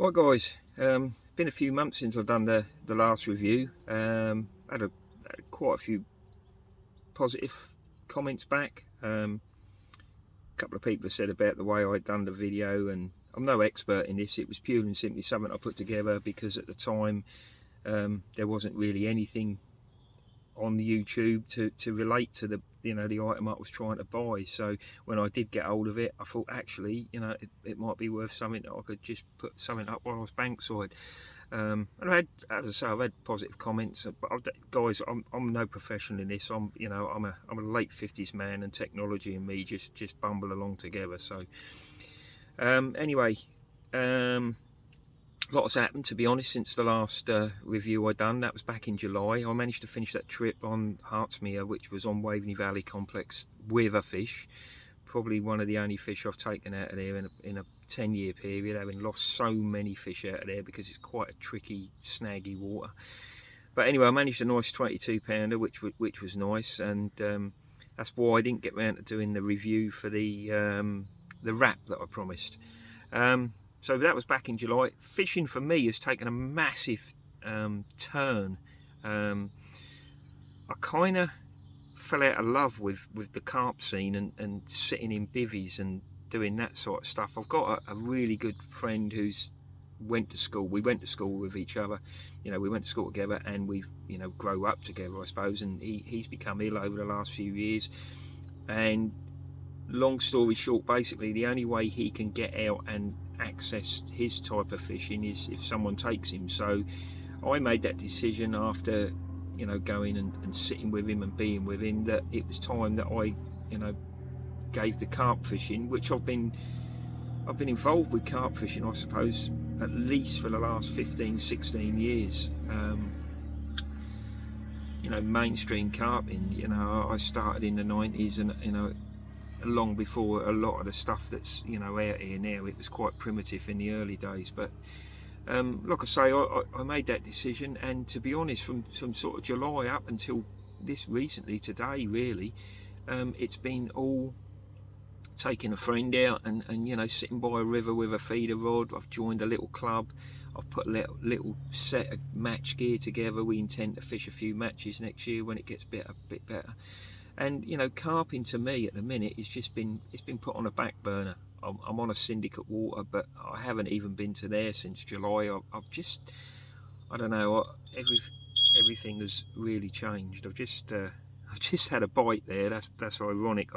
Right guys, been a few months since I've done the last review. Had quite a few positive comments back. A couple of people have said about the way I'd done the video, and I'm no expert in this. It was purely and simply something I put together because at the time there wasn't really anything on the YouTube to relate to the the item I was trying to buy. So when I did get hold of it, I thought actually it might be worth something that I could just put something up while I was bankside. And I had, as I say, I've had positive comments. But guys, I'm no professional in this. I'm a late 50s man, and technology and me just bumble along together. So anyway. Lots happened, to be honest, since the last review I done. That was back in July. I managed to finish that trip on Hartsmere, which was on Waveney Valley Complex, with a fish. Probably one of the only fish I've taken out of there in a 10-year period, having lost so many fish out of there because it's quite a tricky, snaggy water. But anyway, I managed a nice 22-pounder, which was nice, and that's why I didn't get around to doing the review for the wrap that I promised. So that was back in July. Fishing for me has taken a massive turn. I kind of fell out of love with the carp scene and sitting in bivvies and doing that sort of stuff. I've got a really good friend who's went to school. We went to school with each other. We went to school together, and we've grow up together, I suppose. And he's become ill over the last few years. And long story short, basically the only way he can get out and access his type of fishing is if someone takes him. So I made that decision after going and sitting with him and being with him, that it was time that I gave the carp fishing, which I've been involved with carp fishing, I suppose, at least for the last 15-16 years. Mainstream carping, I started in the 90s, and long before a lot of the stuff that's out here now. It was quite primitive in the early days, but like I say, I made that decision, and to be honest, from sort of July up until this recently, today really, it's been all taking a friend out and sitting by a river with a feeder rod. I've joined a little club. I've put a little set of match gear together. We intend to fish a few matches next year when it gets a bit better. And carping to me at the minute it's been put on a back burner. I'm on a syndicate water, but I haven't even been to there since July. I don't know, everything has really changed. I've just had a bite there. That's ironic.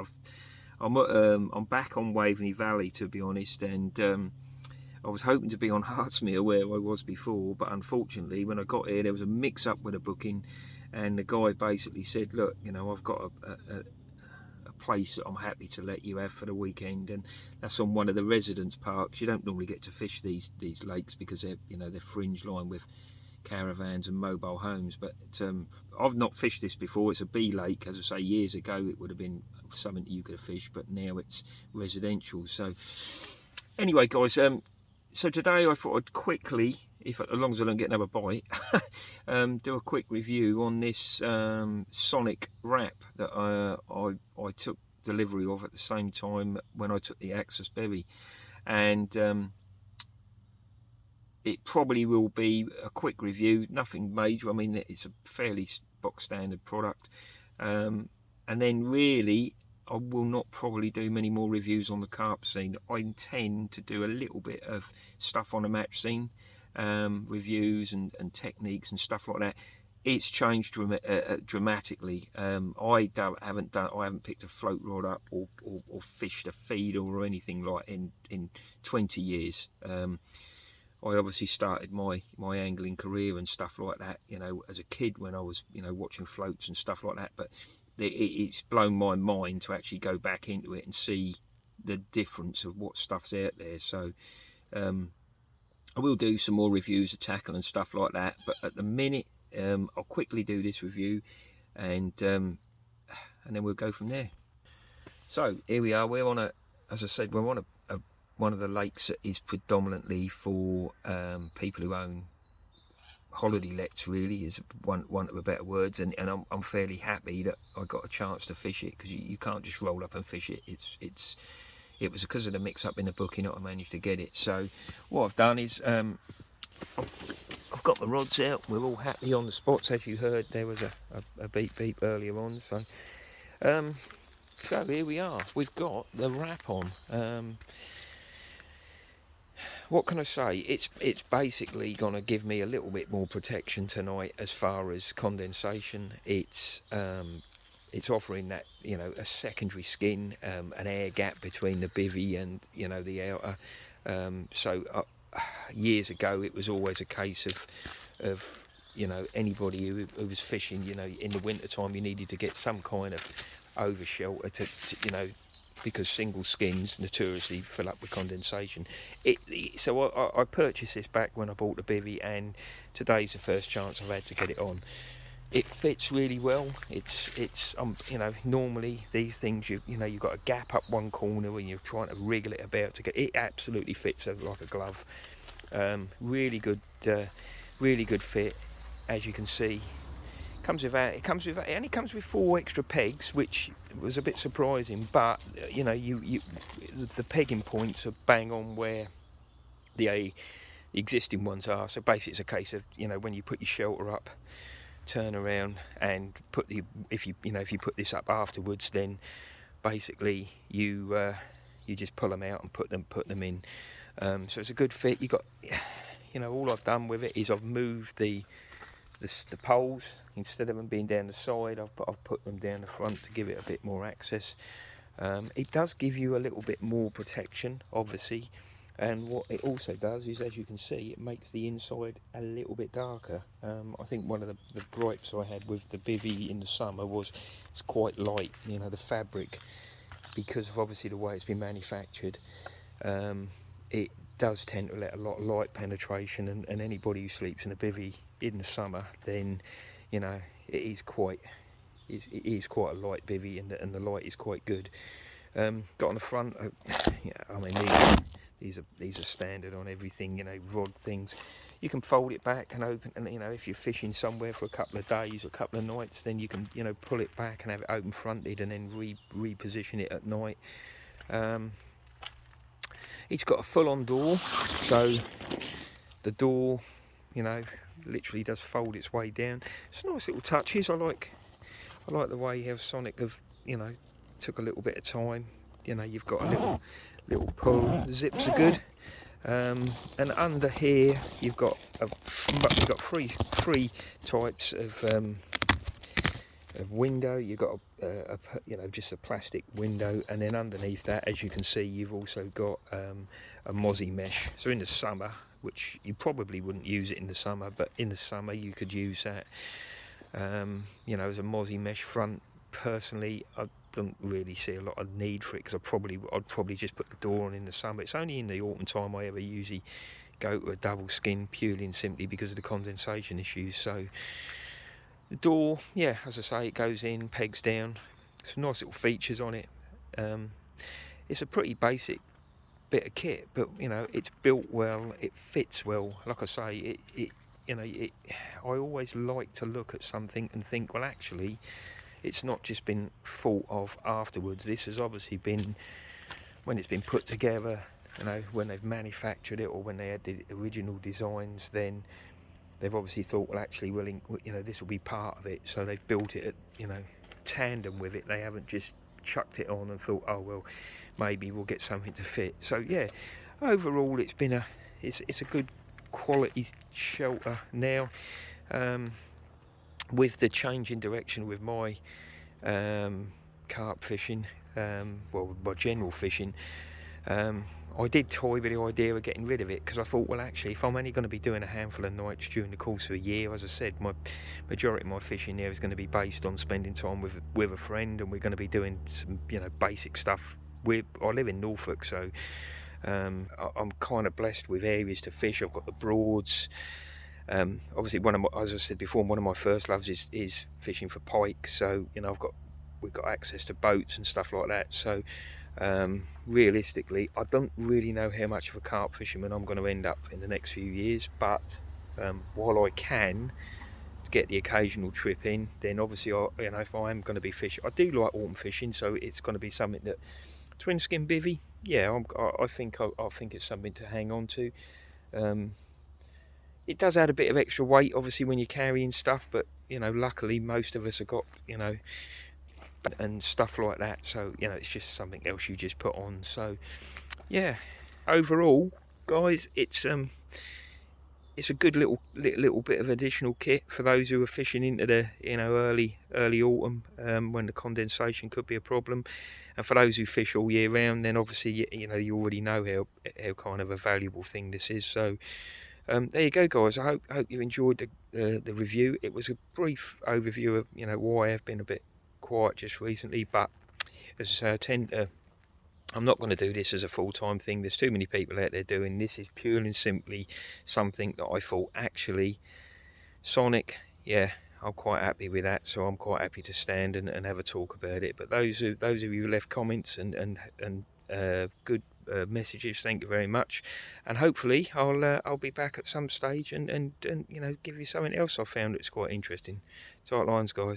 I'm back on Waveney Valley, to be honest, and I was hoping to be on Hartsmere where I was before, but unfortunately when I got here there was a mix up with a booking. And the guy basically said, look, I've got a place that I'm happy to let you have for the weekend, and that's on one of the residence parks. You don't normally get to fish these lakes because they're fringe lined with caravans and mobile homes. But I've not fished this before. It's a bee lake. As I say, years ago it would have been something that you could have fished, but now it's residential. So anyway, guys, so today I thought I'd quickly, as long as I don't get another bite, do a quick review on this Sonik wrap that I took delivery of at the same time when I took the Axis Bivvy. And it probably will be a quick review, nothing major. I mean, it's a fairly box standard product. And then really, I will not probably do many more reviews on the carp scene. I intend to do a little bit of stuff on the match scene, reviews and techniques and stuff like that. It's changed dramatically. I haven't picked a float rod up or fished a feeder or anything like in 20 years. I obviously started my angling career and stuff like that, as a kid when I was, watching floats and stuff like that. But it's blown my mind to actually go back into it and see the difference of what stuff's out there. So I will do some more reviews of tackle and stuff like that, but at the minute I'll quickly do this review, and then we'll go from there. So here we are. We're on as I said, we're on one of the lakes that is predominantly for people who own holiday lets, really, is one of the better words, and I'm fairly happy that I got a chance to fish it, because you can't just roll up and fish it. it was because of the mix-up in the booking that I managed to get it. So what I've done is I've got the rods out. We're all happy on the spots. As you heard, there was a beep beep earlier on. So so here we are. We've got the wrap on. What can I say? It's basically going to give me a little bit more protection tonight as far as condensation. It's offering that, you know, a secondary skin, an air gap between the bivvy and, you know, the outer. Years ago, it was always a case of you know, anybody who was fishing, you know, in the winter time, you needed to get some kind of over shelter to you know, because single skins notoriously fill up with condensation. So I purchased this back when I bought the bivvy, and today's the first chance I've had to get it on. It fits really well. It's you know, normally these things, you know, you've got a gap up one corner when you're trying to wriggle it about to get it. Absolutely fits like a glove. Really good fit, as you can see. It only comes with 4 extra pegs, which was a bit surprising, but you know, the pegging points are bang on where the existing ones are. So basically it's a case of, you know, when you put your shelter up, turn around and put if you put this up afterwards, then basically you just pull them out and put them in. So it's a good fit. You got, you know, all I've done with it is I've moved the poles. Instead of them being down the side, I've put them down the front to give it a bit more access. It does give you a little bit more protection, obviously, and what it also does is, as you can see, it makes the inside a little bit darker. I think one of the gripes I had with the bivvy in the summer was it's quite light, you know, the fabric, because of obviously the way it's been manufactured. It does tend to let a lot of light penetration, and anybody who sleeps in a bivvy in the summer, then, you know, it is quite a light bivvy, and the light is quite good. Got on the front, yeah, I mean, these are standard on everything, you know, rod things. You can fold it back and open, and you know, if you're fishing somewhere for a couple of days or a couple of nights, then you can, you know, pull it back and have it open fronted, and then reposition it at night. It's got a full-on door, so the door, you know, literally does fold its way down. It's nice little touches. I like the way how Sonik have, you know, took a little bit of time. You know, you've got a little pull. The zips are good, and under here you've got three types of window. You've got you know, just a plastic window, and then underneath that, as you can see, you've also got a mozzie mesh. So in the summer, which you probably wouldn't use it in the summer, but in the summer you could use that, you know, as a mozzie mesh front. Personally, I don't really see a lot of need for it, because I'd probably just put the door on in the summer. It's only in the autumn time I ever usually go to a double skin, purely and simply because of the condensation issues. So the door, yeah, as I say, it goes in, pegs down. Some nice little features on it. It's a pretty basic bit of kit, but you know, it's built well, it fits well. Like I say, you know, I always like to look at something and think, well, actually, it's not just been thought of afterwards. This has obviously been, when it's been put together, you know, when they've manufactured it, or when they had the original designs, then they've obviously thought, well, actually, well, you know, this will be part of it. So they've built it, you know, tandem with it. They haven't just chucked it on and thought, oh well, maybe we'll get something to fit. So yeah, overall, it's been it's a good quality shelter now. With the change in direction with my carp fishing, well, my general fishing, I did toy with the idea of getting rid of it, because I thought, well, actually, if I'm only going to be doing a handful of nights during the course of a year, as I said, my majority of my fishing there is going to be based on spending time with a friend, and we're going to be doing some, you know, basic stuff. I live in Norfolk, so I'm kind of blessed with areas to fish. I've got the Broads. Obviously, as I said before, one of my first loves is fishing for pike. So, you know, we've got access to boats and stuff like that. So realistically, I don't really know how much of a carp fisherman I'm going to end up in the next few years, but while I can get the occasional trip in, then obviously, you know, if I am going to be fishing, I do like autumn fishing, so it's going to be something that twin skin bivvy, yeah, I think it's something to hang on to. It does add a bit of extra weight, obviously, when you're carrying stuff, but you know, luckily most of us have got, you know, and stuff like that. So you know, it's just something else you just put on. So yeah, overall, guys, it's a good little bit of additional kit for those who are fishing into the, you know, early autumn, when the condensation could be a problem, and for those who fish all year round, then obviously you know, you already know how kind of a valuable thing this is. So there you go, guys. I hope you enjoyed the review. It was a brief overview of, you know, why I've been a bit quiet just recently, but as I say, I'm not going to do this as a full-time thing. There's too many people out there doing this. Is purely and simply something that I thought, actually, Sonik, yeah, I'm quite happy with that. So I'm quite happy to stand and have a talk about it. But those of you who left comments and good messages, thank you very much. And hopefully I'll be back at some stage and you know, give you something else I found that's quite interesting. Tight lines, guys.